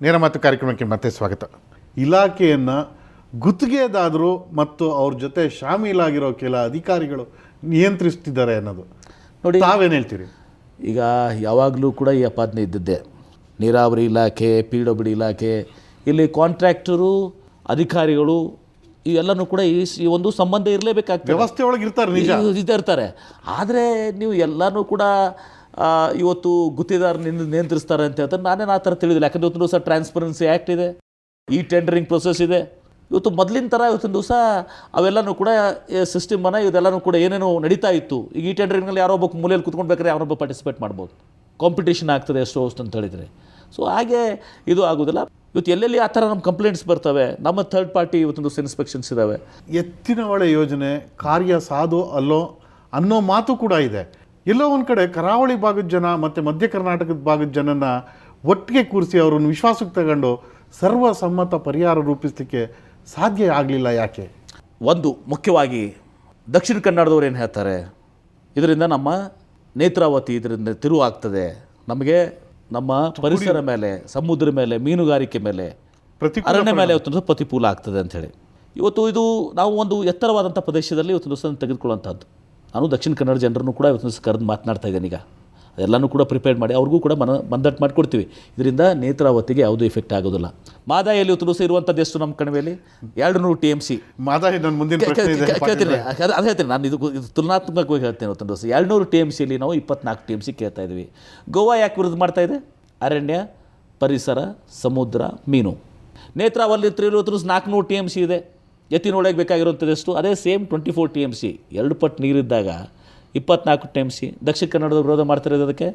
ನೇರ ಮಾತು ಕಾರ್ಯಕ್ರಮಕ್ಕೆ ಮತ್ತೆ ಸ್ವಾಗತ. ಇಲಾಖೆಯನ್ನು ಗುತ್ತಿಗೆದಾರರು ಮತ್ತು ಅವ್ರ ಜೊತೆ ಶಾಮೀಲಾಗಿರೋ ಕೆಲ ಅಧಿಕಾರಿಗಳು ನಿಯಂತ್ರಿಸ್ತಿದ್ದಾರೆ ಅನ್ನೋದು ನೋಡಿ, ತಾವೇನು ಹೇಳ್ತೀರಿ? ಈಗ ಯಾವಾಗಲೂ ಕೂಡ ಈ ಅಪಾದನೆ ಇದ್ದಿದ್ದೆ. ನೀರಾವರಿ ಇಲಾಖೆ, PWD ಇಲಾಖೆ, ಇಲ್ಲಿ ಕಾಂಟ್ರಾಕ್ಟರು, ಅಧಿಕಾರಿಗಳು ಇವೆಲ್ಲನೂ ಕೂಡ ಈ ಒಂದು ಸಂಬಂಧ ಇರಲೇಬೇಕಾಗ್ತದೆ. ವ್ಯವಸ್ಥೆ ಒಳಗೆ ಇರ್ತಾರೆ, ನಿಜ ಇರ್ತಾರೆ. ಆದರೆ ನೀವು ಎಲ್ಲನೂ ಕೂಡ ಇವತ್ತು ಗುತ್ತಿಗೆದಾರನಿಂದ ನಿಯಂತ್ರಿಸ್ತಾರೆ ಅಂತ ಹೇಳ್ತಾರೆ. ನಾನೇನು ಆ ಥರ ತಿಳಿದಿಲ್ಲ. ಯಾಕಂದರೆ ಇವತ್ತು ದಿವಸ ಟ್ರಾನ್ಸ್ಪರೆನ್ಸಿ ಆ್ಯಕ್ಟ್ ಇದೆ, ಈ ಟೆಂಡರಿಂಗ್ ಪ್ರೊಸೆಸ್ ಇದೆ. ಇವತ್ತು ಮೊದಲಿನ ಥರ ಇವತ್ತಿನ ದಿವಸ ಅವೆಲ್ಲನೂ ಕೂಡ ಸಿಸ್ಟಮನ್ನು ಇದೆಲ್ಲನೂ ಕೂಡ ಏನೇನು ನಡೀತಾ ಇತ್ತು. ಈಗ ಈ ಟೆಂಡರಿಂಗ್ನಲ್ಲಿ ಯಾರೋ ಒಬ್ಬ ಮೂಲೆಯಲ್ಲಿ ಕುತ್ಕೊಳ್ಬೇಕಾದ್ರೆ ಯಾರೊಬ್ಬ ಪಾರ್ಟಿಸಿಪೇಟ್ ಮಾಡ್ಬೋದು. ಕಾಂಪಿಟೇಷನ್ ಆಗ್ತದೆ ಅಷ್ಟು ಅಂತ ಹೇಳಿದರೆ. ಸೊ ಹಾಗೆ ಇದು ಆಗೋದಿಲ್ಲ. ಇವತ್ತು ಎಲ್ಲೆಲ್ಲಿ ಆ ಥರ ನಮ್ಮ ಕಂಪ್ಲೇಂಟ್ಸ್ ಬರ್ತವೆ, ನಮ್ಮ ಥರ್ಡ್ ಪಾರ್ಟಿ ಇವತ್ತೊಂದು ಇನ್ಸ್ಪೆಕ್ಷನ್ಸ್ ಇದ್ದಾವೆ. ಎತ್ತಿನ ಹೊಳೆ ಯೋಜನೆ ಕಾರ್ಯ ಸಾಧು ಅಲ್ಲೋ ಅನ್ನೋ ಮಾತು ಕೂಡ ಇದೆ. ಎಲ್ಲೋ ಒಂದು ಕಡೆ ಕರಾವಳಿ ಭಾಗದ ಜನ ಮತ್ತು ಮಧ್ಯ ಕರ್ನಾಟಕದ ಭಾಗದ ಜನನ ಒಟ್ಟಿಗೆ ಕೂರಿಸಿ ಅವರನ್ನು ವಿಶ್ವಾಸಕ್ಕೆ ತಗೊಂಡು ಸರ್ವಸಮ್ಮತ ಪರಿಹಾರ ರೂಪಿಸಲಿಕ್ಕೆ ಸಾಧ್ಯ ಆಗಲಿಲ್ಲ. ಯಾಕೆ? ಒಂದು ಮುಖ್ಯವಾಗಿ ದಕ್ಷಿಣ ಕನ್ನಡದವ್ರು ಏನು ಹೇಳ್ತಾರೆ, ಇದರಿಂದ ನಮ್ಮ ನೇತ್ರಾವತಿ ಇದರಿಂದ ತಿರುವು ಆಗ್ತದೆ, ನಮಗೆ ನಮ್ಮ ಪರಿಸರ ಮೇಲೆ, ಸಮುದ್ರ ಮೇಲೆ, ಮೀನುಗಾರಿಕೆ ಮೇಲೆ, ಅರಣ್ಯ ಮೇಲೆ ಇವತ್ತು ಪ್ರತಿಕೂಲ ಆಗ್ತದೆ ಅಂಥೇಳಿ. ಇವತ್ತು ಇದು ನಾವು ಒಂದು ಎತ್ತರವಾದಂಥ ಪ್ರದೇಶದಲ್ಲಿ ಇವತ್ತು ದಿವಸ ತೆಗೆದುಕೊಳ್ಳುವಂಥದ್ದು. ನಾನು ದಕ್ಷಿಣ ಕನ್ನಡ ಜನರನ್ನು ಕೂಡ ಇವತ್ತು ದಿವಸ ಕರೆದು ಮಾತನಾಡ್ತಾ ಇದ್ದೇನೆ. ಈಗ ಅದೆಲ್ಲನೂ ಕೂಡ ಪ್ರಿಪೇರ್ ಮಾಡಿ ಅವ್ರಿಗೂ ಕೂಡ ಮಂದಟ್ಟು ಮಾಡಿಕೊಡ್ತೀವಿ. ಇದರಿಂದ ನೇತ್ರಾವತಿಗೆ ಯಾವುದೂ ಎಫೆಕ್ಟ್ ಆಗೋದಿಲ್ಲ. ಮಾದಾಯಲ್ಲಿ ಇವತ್ತು ದಿವಸ ಇರುವಂಥದ್ದು ಎಷ್ಟು ನಮ್ಮ ಕಣಿವೆಯಲ್ಲಿ 200 TMC. ಮಾದಾಯಿ ನನ್ನ ಮುಂದಿನ ಕೇಳ್ತೀನಿ, ಅದು ಹೇಳ್ತೀನಿ ನಾನು. ಇದು ತುಲನಾತ್ಮಕವಾಗಿ ಹೇಳ್ತೇನೆ. ಇವತ್ತು ದಿವಸ 200 TMCಯಲ್ಲಿ ನಾವು 24 TMC ಕೇಳ್ತಾ ಇದ್ವಿ. ಗೋವಾ ಯಾಕೆ ವಿರುದ್ಧ ಮಾಡ್ತಾ ಇದೆ? ಅರಣ್ಯ, ಪರಿಸರ, ಸಮುದ್ರ, ಮೀನು. ನೇತ್ರಾವತಿ ಇವತ್ತು 400 TMC ಇದೆ. ಎತ್ತಿನೊಳಗೆ ಬೇಕಾಗಿರುವಂಥದ್ದು ಎಷ್ಟು? ಅದೇ ಸೇಮ್ 24 TMC. 2 ಪಟ್ಟು ನೀರಿದ್ದಾಗ 24 TMC. ದಕ್ಷಿಣ ಕನ್ನಡದ ವಿರೋಧ ಮಾಡ್ತಿರೋದು ಅದಕ್ಕೆ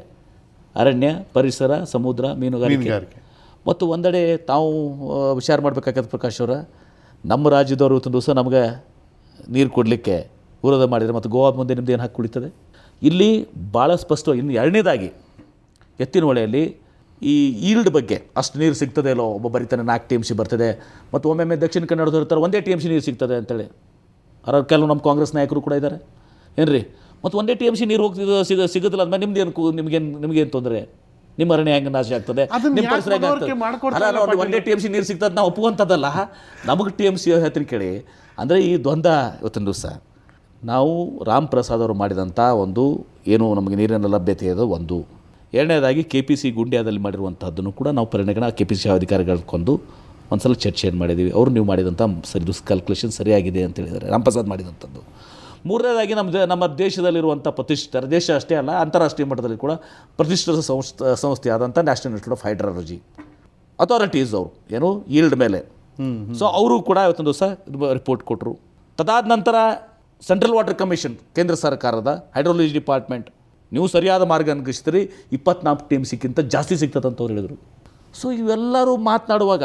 ಅರಣ್ಯ, ಪರಿಸರ, ಸಮುದ್ರ, ಮೀನುಗಾರಿಕೆ. ಮತ್ತು ಒಂದೆಡೆ ತಾವು ವಿಚಾರ ಮಾಡಬೇಕಾಗತ್ತೆ ಪ್ರಕಾಶ್ ಅವರ, ನಮ್ಮ ರಾಜ್ಯದವರು ಇವತ್ತು ದಿವಸ ನಮಗೆ ನೀರು ಕೊಡಲಿಕ್ಕೆ ವಿರೋಧ ಮಾಡಿದರೆ ಮತ್ತು ಗೋವಾ ಮುಂದೆ ನಿಮ್ಮದು ಏನು ಹಾಕಿ ಕುಡಿತದೆ? ಇಲ್ಲಿ ಭಾಳ ಸ್ಪಷ್ಟವಾಗಿ ಇನ್ನು ಎರಡನೇದಾಗಿ ಎತ್ತಿನ ಹೊಳೆಯಲ್ಲಿ ಈ ಈಲ್ಡ್ ಬಗ್ಗೆ ಅಷ್ಟು ನೀರು ಸಿಗ್ತದೆ ಇಲ್ಲೋ, ಒಬ್ಬ ಬರೀತಾನೆ 4 TMC ಬರ್ತದೆ, ಮತ್ತು ಒಮ್ಮೊಮ್ಮೆ ದಕ್ಷಿಣ ಕನ್ನಡದವ್ರು ಇರ್ತಾರೆ 1 TMC ನೀರು ಸಿಗ್ತದೆ ಅಂತೇಳಿ. ಅದ್ರ ಕೆಲವು ನಮ್ಮ ಕಾಂಗ್ರೆಸ್ ನಾಯಕರು ಕೂಡ ಇದ್ದಾರೆ ಏನ್ರಿ. ಮತ್ತು 1 TMC ನೀರು ಹೋಗ್ತಿದ್ದು ಸಿಗೋದಿಲ್ಲ ಅಂದಮೇಲೆ ನಿಮಗೇನು ತೊಂದರೆ? ನಿಮ್ಮ ಅರಣ್ಯ ಹೆಂಗೆ ನಾಶ ಆಗ್ತದೆ, ನಿಮ್ಮ ಪರಿಸರ ಹೆಂಗೆ ಆಗ್ತದೆ? ಅಲ್ಲ, 1 TMC ನೀರು ಸಿಗ್ತದೆ ನಾವು ಒಪ್ಪುವಂಥದ್ದಲ್ಲ. ನಮಗೆ TMC ಹೇಳ್ತೀನಿ ಕೇಳಿ. ಅಂದರೆ ಈ ದ್ವಂದ್ವ ಇವತ್ತಿನ ದಿವಸ ನಾವು ರಾಮ್ ಪ್ರಸಾದ್ ಅವರು ಮಾಡಿದಂಥ ಒಂದು ಏನು ನಮಗೆ ನೀರಿನ ಲಭ್ಯತೆ ಇದೆ ಒಂದು. ಎರಡನೇದಾಗಿ KPC ಗುಂಡ್ಯಾದಲ್ಲಿ ಮಾಡಿರುವಂಥದ್ದನ್ನು ಕೂಡ ನಾವು ಪರಿಗಣನೆ KPC ಅಧಿಕಾರಿಗಳ್ಕೊಂದು ಒಂದು ಸಲ ಚರ್ಚೆಯನ್ನು ಮಾಡಿದ್ದೀವಿ. ಅವರು ನೀವು ಮಾಡಿದಂಥ ಕ್ಯಾಲ್ಕುಲೇಷನ್ ಸರಿಯಾಗಿದೆ ಅಂತ ಹೇಳಿದ್ದಾರೆ, ರಾಮ್ ಪ್ರಸಾದ್ ಮಾಡಿದಂಥದ್ದು. ಮೂರನೇದಾಗಿ ನಮ್ಮ ದೇಶದಲ್ಲಿರುವಂಥ ಪ್ರತಿಷ್ಠಿತ, ದೇಶ ಅಷ್ಟೇ ಅಲ್ಲ ಅಂತಾರಾಷ್ಟ್ರೀಯ ಮಟ್ಟದಲ್ಲಿ ಕೂಡ ಪ್ರತಿಷ್ಠಿತ ಸಂಸ್ಥೆ ಆದಂಥ national institute of hydrology authorities ಅವರು ಏನು ಈಲ್ಡ್ ಮೇಲೆ. ಸೊ ಅವರು ಕೂಡ ಇವತ್ತೊಂದು ದಿವಸ ರಿಪೋರ್ಟ್ ಕೊಟ್ಟರು. ತದಾದ ನಂತರ ಸೆಂಟ್ರಲ್ ವಾಟರ್ ಕಮಿಷನ್, ಕೇಂದ್ರ ಸರ್ಕಾರದ ಹೈಡ್ರಾಲಜಿ ಡಿಪಾರ್ಟ್ಮೆಂಟ್, ನೀವು ಸರಿಯಾದ ಮಾರ್ಗ ಅನ್ಗಿಸ್ತೀರಿ 24 TMCಗಿಂತ ಜಾಸ್ತಿ ಸಿಗ್ತದಂತವ್ರು ಹೇಳಿದರು. ಸೊ ಇವೆಲ್ಲರೂ ಮಾತನಾಡುವಾಗ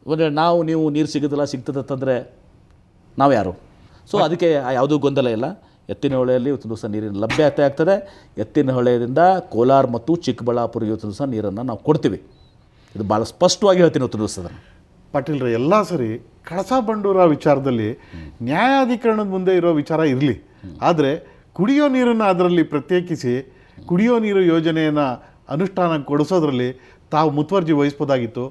ಅಂದರೆ ನೀವು ನೀರು ಸಿಗ್ತದಂತಂದರೆ ನಾವು ಯಾರು? ಸೊ ಅದಕ್ಕೆ ಯಾವುದೂ ಗೊಂದಲ ಇಲ್ಲ. ಎತ್ತಿನ ಹೊಳೆಯಲ್ಲಿ ಇವತ್ತು ದಿವಸ ನೀರಿನ ಲಭ್ಯತೆ ಆಗ್ತದೆ. ಎತ್ತಿನ ಹೊಳೆಯಿಂದ ಕೋಲಾರ ಮತ್ತು ಚಿಕ್ಕಬಳ್ಳಾಪುರ ಇವತ್ತು ದಿವಸ ನೀರನ್ನು ನಾವು ಕೊಡ್ತೀವಿ. ಇದು ಭಾಳ ಸ್ಪಷ್ಟವಾಗಿ ಹೇಳ್ತೀನಿ ಇವತ್ತು ದಿವಸ. ಪಾಟೀಲ್ರೆ, ಎಲ್ಲ ಸರಿ, ಕಳಸಾ ಬಂಡೂರ ವಿಚಾರದಲ್ಲಿ ನ್ಯಾಯಾಧಿಕರಣದ ಮುಂದೆ ಇರೋ ವಿಚಾರ ಇರಲಿ, ಆದರೆ ಕುಡಿಯೋ ನೀರನ್ನು ಅದರಲ್ಲಿ ಪ್ರತ್ಯೇಕಿಸಿ ಕುಡಿಯೋ ನೀರು ಯೋಜನೆಯನ್ನು ಅನುಷ್ಠಾನಗೊಳಿಸೋದ್ರಲ್ಲಿ ತಾವು ಮುತುವರ್ಜಿ ವಹಿಸ್ಬೋದಾಗಿತ್ತು,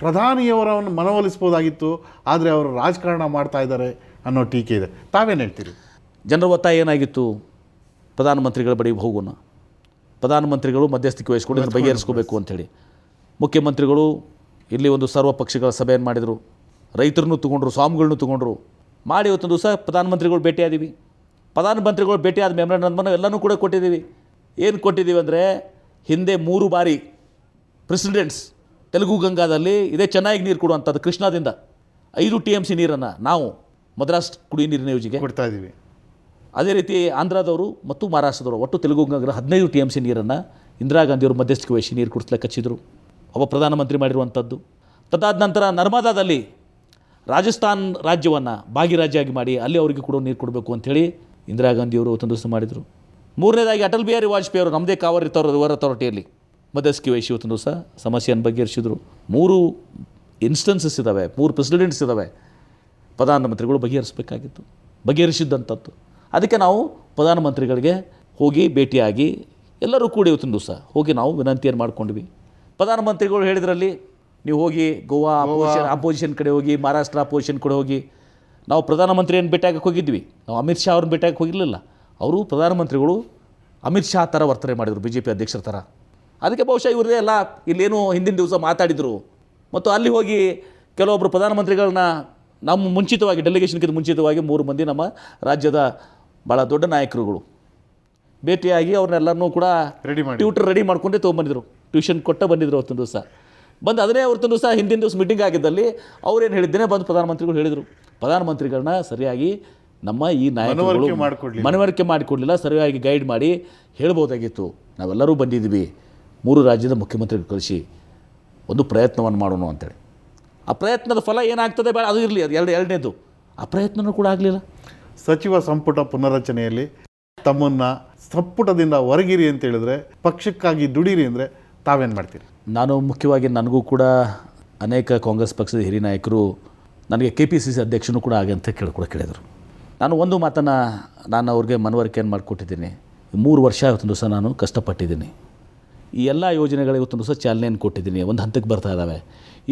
ಪ್ರಧಾನಿಯವರನ್ನು ಮನವೊಲಿಸ್ಬೋದಾಗಿತ್ತು. ಆದರೆ ಅವರು ರಾಜಕಾರಣ ಮಾಡ್ತಾ ಇದ್ದಾರೆ ಅನ್ನೋ ಟೀಕೆ ಇದೆ. ತಾವೇನು ಹೇಳ್ತೀರಿ? ಜನರ ಒತ್ತಾಯ ಏನಾಗಿತ್ತು? ಪ್ರಧಾನಮಂತ್ರಿಗಳ ಬಳಿ ಹೋಗೋಣ, ಪ್ರಧಾನಮಂತ್ರಿಗಳು ಮಧ್ಯಸ್ಥಿಕೆ ವಹಿಸ್ಕೊಂಡು ಇದನ್ನು ಬಗೆಹರಿಸ್ಕೋಬೇಕು ಅಂಥೇಳಿ. ಮುಖ್ಯಮಂತ್ರಿಗಳು ಇಲ್ಲಿ ಒಂದು ಸರ್ವ ಪಕ್ಷಗಳ ಸಭೆಯನ್ನು ಮಾಡಿದರು, ರೈತರನ್ನು ತೊಗೊಂಡ್ರು, ಸ್ವಾಮಿಗಳನ್ನೂ ತೊಗೊಂಡ್ರು. ಮಾಡಿ ಇವತ್ತೊಂದು ದಿವಸ ಪ್ರಧಾನಮಂತ್ರಿಗಳು ಭೇಟಿಯಾದೀವಿ. ಪ್ರಧಾನಮಂತ್ರಿಗಳು ಭೇಟಿಯಾದ ಮೆಮೊರಾಂಡಮ್ ಎಲ್ಲನೂ ಕೂಡ ಕೊಟ್ಟಿದ್ದೀವಿ. ಏನು ಕೊಟ್ಟಿದ್ದೀವಿ ಅಂದರೆ, ಹಿಂದೆ 3 ಬಾರಿ ಪ್ರೆಸಿಡೆಂಟ್ಸ್ ತೆಲುಗು ಗಂಗಾದಲ್ಲಿ ಇದೇ ಚೆನ್ನಾಗಿ ನೀರು ಕೊಡುವಂಥದ್ದು ಕೃಷ್ಣಾದಿಂದ 5 TMC ನೀರನ್ನು ನಾವು ಮದ್ರಾಸ್ ಕುಡಿಯ ನೀರಿನ ಯೋಜನೆಗೆ ಕೊಡ್ತಾ ಇದ್ದೀವಿ. ಅದೇ ರೀತಿ ಆಂಧ್ರದವರು ಮತ್ತು ಮಹಾರಾಷ್ಟ್ರದವರು ಒಟ್ಟು ತೆಲುಗು ಗಂಗಾ 15 TMC ನೀರನ್ನು ಇಂದಿರಾ ಗಾಂಧಿಯವರು ಮಧ್ಯಸ್ಥಿಕೆ ವಹಿಸಿ ನೀರು ಕೊಡಿಸ್ಲಿಕ್ಕೆ ಹಚ್ಚಿದ್ರು. ಒಬ್ಬ ಪ್ರಧಾನಮಂತ್ರಿ ಮಾಡಿರುವಂಥದ್ದು. ತದಾದ ನಂತರ ನರ್ಮದಾದಲ್ಲಿ ರಾಜಸ್ಥಾನ್ ರಾಜ್ಯವನ್ನು ಭಾಗಿರಾಜ್ಯ ಆಗಿ ಮಾಡಿ ಅಲ್ಲಿ ಅವರಿಗೆ ಕೂಡ ನೀರು ಕೊಡಬೇಕು ಅಂಥೇಳಿ ಇಂದಿರಾ ಗಾಂಧಿಯವರು ಒಂದು ದಿವಸ ಮಾಡಿದರು. ಮೂರನೇದಾಗಿ ಅಟಲ್ ಬಿಹಾರಿ ವಾಜಪೇಯಿ ಅವರು ನಮ್ಮದೇ ಕಾವೇರಿ ರಿವರ್ ಅಥಾರಿಟಿಯಲ್ಲಿ ಮಧ್ಯಸ್ಥಿಕೆ ವಹಿಸಿ ಇವತ್ತೊಂದು ದಿವಸ ಸಮಸ್ಯೆಯನ್ನು ಬಗೆಹರಿಸಿದರು. 3 ಇನ್ಸ್ಟೆನ್ಸಸ್ ಇದ್ದಾವೆ, 3 ಪ್ರೆಸಿಡೆಂಟ್ಸ್ ಇದ್ದಾವೆ. ಪ್ರಧಾನಮಂತ್ರಿಗಳು ಬಗೆಹರಿಸಿದ್ದಂಥದ್ದು. ಅದಕ್ಕೆ ನಾವು ಪ್ರಧಾನಮಂತ್ರಿಗಳಿಗೆ ಹೋಗಿ ಭೇಟಿಯಾಗಿ ಎಲ್ಲರೂ ಕೂಡಿ ಇವತ್ತಿನ ದಿವಸ ಹೋಗಿ ನಾವು ವಿನಂತಿಯನ್ನು ಮಾಡ್ಕೊಂಡ್ವಿ. ಪ್ರಧಾನಮಂತ್ರಿಗಳು ಹೇಳಿದ್ರಲ್ಲಿ ನೀವು ಹೋಗಿ ಗೋವಾ ಅಪೋಸಿಷನ್ ಕಡೆ ಹೋಗಿ, ಮಹಾರಾಷ್ಟ್ರ ಅಪೋಸಿಷನ್ ಕಡೆ ಹೋಗಿ. ನಾವು ಪ್ರಧಾನಮಂತ್ರಿಯನ್ನು ಭೇಟಿಯಾಗಕ್ಕೆ ಹೋಗಿದ್ವಿ, ನಾವು ಅಮಿತ್ ಶಾ ಅವ್ರನ್ನ ಭೇಟಿಯಾಗಕ್ಕೆ ಹೋಗಿರಲಿಲ್ಲ. ಅವರು ಪ್ರಧಾನಮಂತ್ರಿಗಳು ಅಮಿತ್ ಶಾ ಥರ ವರ್ತನೆ ಮಾಡಿದರು, ಬಿ ಜೆ ಪಿ ಅಧ್ಯಕ್ಷರ ಥರ. ಅದಕ್ಕೆ ಬಹುಶಃ ಇವ್ರದೇ ಎಲ್ಲ ಇಲ್ಲೇನು ಹಿಂದಿನ ದಿವಸ ಮಾತಾಡಿದರು. ಮತ್ತು ಅಲ್ಲಿ ಹೋಗಿ ಕೆಲವೊಬ್ಬರು ಪ್ರಧಾನಮಂತ್ರಿಗಳನ್ನ ನಮ್ಮ ಮುಂಚಿತವಾಗಿ ಡೆಲಿಗೇಷನ್ಗಿಂತ ಮುಂಚಿತವಾಗಿ 3 ಮಂದಿ ನಮ್ಮ ರಾಜ್ಯದ ಭಾಳ ದೊಡ್ಡ ನಾಯಕರುಗಳು ಭೇಟಿಯಾಗಿ ಅವ್ರನ್ನೆಲ್ಲರನ್ನೂ ಕೂಡ ಟ್ಯೂಟರ್ ರೆಡಿ ಮಾಡ್ಕೊಂಡೇ ತೊಗೊಂಬಂದಿದ್ರು. ಟ್ಯೂಷನ್ ಕೊಟ್ಟ ಬಂದಿದ್ರು ಅವತ್ತೊಂದು ದಿವಸ. ಬಂದು ಅದನ್ನೇ ಅವತ್ತೊಂದು ದಿವಸ ಹಿಂದಿನ ದಿವಸ ಮೀಟಿಂಗ್ ಆಗಿದ್ದಲ್ಲಿ ಅವ್ರೇನು ಹೇಳಿದ್ದೇನೆ ಬಂದು ಪ್ರಧಾನಮಂತ್ರಿಗಳು ಹೇಳಿದರು. ಪ್ರಧಾನಮಂತ್ರಿಗಳನ್ನ ಸರಿಯಾಗಿ ನಮ್ಮ ಈ ನಾಯಕರುಗಳು ಮನವರಿಕೆ ಮಾಡಿಕೊಡಲಿಲ್ಲ, ಸರಿಯಾಗಿ ಗೈಡ್ ಮಾಡಿ ಹೇಳ್ಬೋದಾಗಿತ್ತು. ನಾವೆಲ್ಲರೂ ಬಂದಿದ್ವಿ 3 ರಾಜ್ಯದ ಮುಖ್ಯಮಂತ್ರಿಗಳು ಕಳಿಸಿ ಒಂದು ಪ್ರಯತ್ನವನ್ನು ಮಾಡೋಣ ಅಂತೇಳಿ. ಆ ಪ್ರಯತ್ನದ ಫಲ ಏನಾಗ್ತದೆ ಬೇಡ ಅದು ಇರಲಿ, ಅದು ಎರಡನೇದು. ಆ ಪ್ರಯತ್ನವೂ ಕೂಡ ಆಗಲಿಲ್ಲ. ಸಚಿವ ಸಂಪುಟ ಪುನರಚನೆಯಲ್ಲಿ ತಮ್ಮನ್ನು ಸಂಪುಟದಿಂದ ಹೊರಗಿರಿ ಅಂತ ಹೇಳಿದ್ರೆ, ಪಕ್ಷಕ್ಕಾಗಿ ದುಡೀರಿ ಅಂದರೆ ತಾವೇನು ಮಾಡ್ತೀರಿ? ನಾನು ಮುಖ್ಯವಾಗಿ ನನಗೂ ಕೂಡ ಅನೇಕ ಕಾಂಗ್ರೆಸ್ ಪಕ್ಷದ ಹಿರಿಯ ನಾಯಕರು ನನಗೆ KPCC ಅಧ್ಯಕ್ಷನೂ ಕೂಡ ಆಗಿ ಅಂತ ಕೇಳಿದರು. ನಾನು ಒಂದು ಮಾತನ್ನು ನಾನು ಅವ್ರಿಗೆ ಮನವರಿಕೆಯನ್ನು ಮಾಡಿಕೊಟ್ಟಿದ್ದೀನಿ. 3 ವರ್ಷ ಇವತ್ತೊಂದು ದಿವಸ ನಾನು ಕಷ್ಟಪಟ್ಟಿದ್ದೀನಿ. ಈ ಎಲ್ಲ ಯೋಜನೆಗಳಿಗೆ ಇವತ್ತೊಂದು ದಿವಸ ಚಾಲನೆಯನ್ನು ಕೊಟ್ಟಿದ್ದೀನಿ, ಒಂದು ಹಂತಕ್ಕೆ ಬರ್ತಾ ಇದ್ದಾವೆ.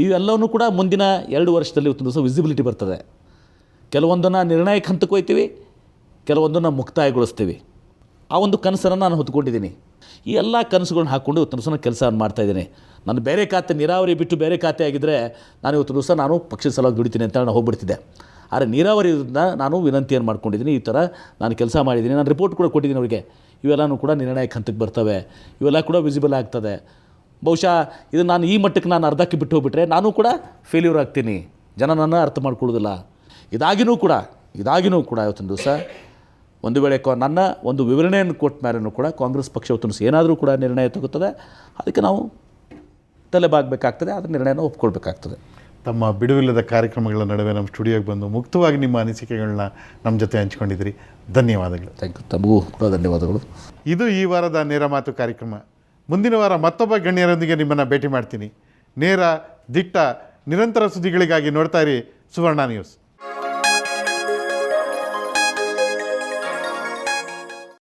ಇವೆಲ್ಲವೂ ಕೂಡ ಮುಂದಿನ 2 ವರ್ಷದಲ್ಲಿ ಇವತ್ತೊಂದು ದಿವಸ ವಿಸಿಬಿಲಿಟಿ ಬರ್ತದೆ. ಕೆಲವೊಂದನ್ನು ನಿರ್ಣಾಯಕ ಹಂತಕ್ಕೆ ಹೋಗ್ತೀವಿ, ಕೆಲವೊಂದನ್ನು ಮುಕ್ತಾಯಗೊಳಿಸ್ತೀವಿ. ಆ ಒಂದು ಕನಸನ್ನು ನಾನು ಹೊತ್ಕೊಂಡಿದ್ದೀನಿ. ಈ ಎಲ್ಲ ಕನಸುಗಳನ್ನ ಹಾಕ್ಕೊಂಡು ಇವತ್ತೊಂದು ದಿವಸ ಕೆಲಸವನ್ನು ಮಾಡ್ತಾಯಿದ್ದೀನಿ. ನಾನು ಬೇರೆ ಖಾತೆ, ನೀರಾವರಿ ಬಿಟ್ಟು ಬೇರೆ ಖಾತೆ ಆಗಿದ್ದರೆ ನಾನು ಇವತ್ತೊಂದು ದಿವಸ ನಾನು ಪಕ್ಷದ ಸಲುವಾಗಿ ದುಡಿತೀನಿ ಅಂತ ನಾನು ಹೋಗ್ಬಿಡ್ತಿದ್ದೆ. ಆದರೆ ನೀರಾವರಿಯಿಂದ ನಾನು ವಿನಂತಿಯನ್ನು ಮಾಡ್ಕೊಂಡಿದ್ದೀನಿ. ಈ ಥರ ನಾನು ಕೆಲಸ ಮಾಡಿದ್ದೀನಿ, ನಾನು ರಿಪೋರ್ಟ್ ಕೂಡ ಕೊಟ್ಟಿದ್ದೀನಿ ಅವರಿಗೆ. ಇವೆಲ್ಲನೂ ಕೂಡ ನಿರ್ಣಾಯಕ ಹಂತಕ್ಕೆ ಬರ್ತವೆ, ಇವೆಲ್ಲ ಕೂಡ ವಿಸಿಬಲ್ ಆಗ್ತದೆ. ಬಹುಶಃ ಇದು ನಾನು ಈ ಮಟ್ಟಕ್ಕೆ ನಾನು ಅರ್ಧಕ್ಕೆ ಬಿಟ್ಟು ಹೋಗ್ಬಿಟ್ರೆ ನಾನು ಕೂಡ ಫೇಲ್ಯೂರ್ ಆಗ್ತೀನಿ, ಜನ ನನ್ನ ಅರ್ಥ ಮಾಡ್ಕೊಳ್ಳೋದಿಲ್ಲ. ಇದಾಗಿನೂ ಕೂಡ ಇವತ್ತೊಂದು ದಿವಸ ಒಂದು ವೇಳೆ ನನ್ನ ಒಂದು ವಿವರಣೆಯನ್ನು ಕೊಟ್ಟ ಮೇಲೂ ಕೂಡ ಕಾಂಗ್ರೆಸ್ ಪಕ್ಷ ಇವತ್ತೊಂದು ದಿವಸ ಏನಾದರೂ ಕೂಡ ನಿರ್ಣಯ ತಗೋತದೆ, ಅದಕ್ಕೆ ನಾವು ತಲೆಬಾಗಬೇಕಾಗ್ತದೆ, ಅದರ ನಿರ್ಣಯನ ಒಪ್ಕೊಳ್ಬೇಕಾಗ್ತದೆ. ತಮ್ಮ ಬಿಡುವಿಲ್ಲದ ಕಾರ್ಯಕ್ರಮಗಳ ನಡುವೆ ನಮ್ಮ ಸ್ಟುಡಿಯೋಗೆ ಬಂದು ಮುಕ್ತವಾಗಿ ನಿಮ್ಮ ಅನಿಸಿಕೆಗಳನ್ನ ನಮ್ಮ ಜೊತೆ ಹಂಚಿಕೊಂಡಿದ್ದೀರಿ. ಧನ್ಯವಾದಗಳು. Thank you. ತಮಗೂ ಕೂಡ ಧನ್ಯವಾದಗಳು. ಇದು ಈ ವಾರದ ನೇರ ಮಾತು ಕಾರ್ಯಕ್ರಮ. ಮುಂದಿನ ವಾರ ಮತ್ತೊಬ್ಬ ಗಣ್ಯರೊಂದಿಗೆ ನಿಮ್ಮನ್ನು ಭೇಟಿ ಮಾಡ್ತೀನಿ. ನೇರ, ದಿಟ್ಟ, ನಿರಂತರ ಸುದ್ದಿಗಳಿಗಾಗಿ ನೋಡ್ತಾ ಇರಿ ಸುವರ್ಣ ನ್ಯೂಸ್.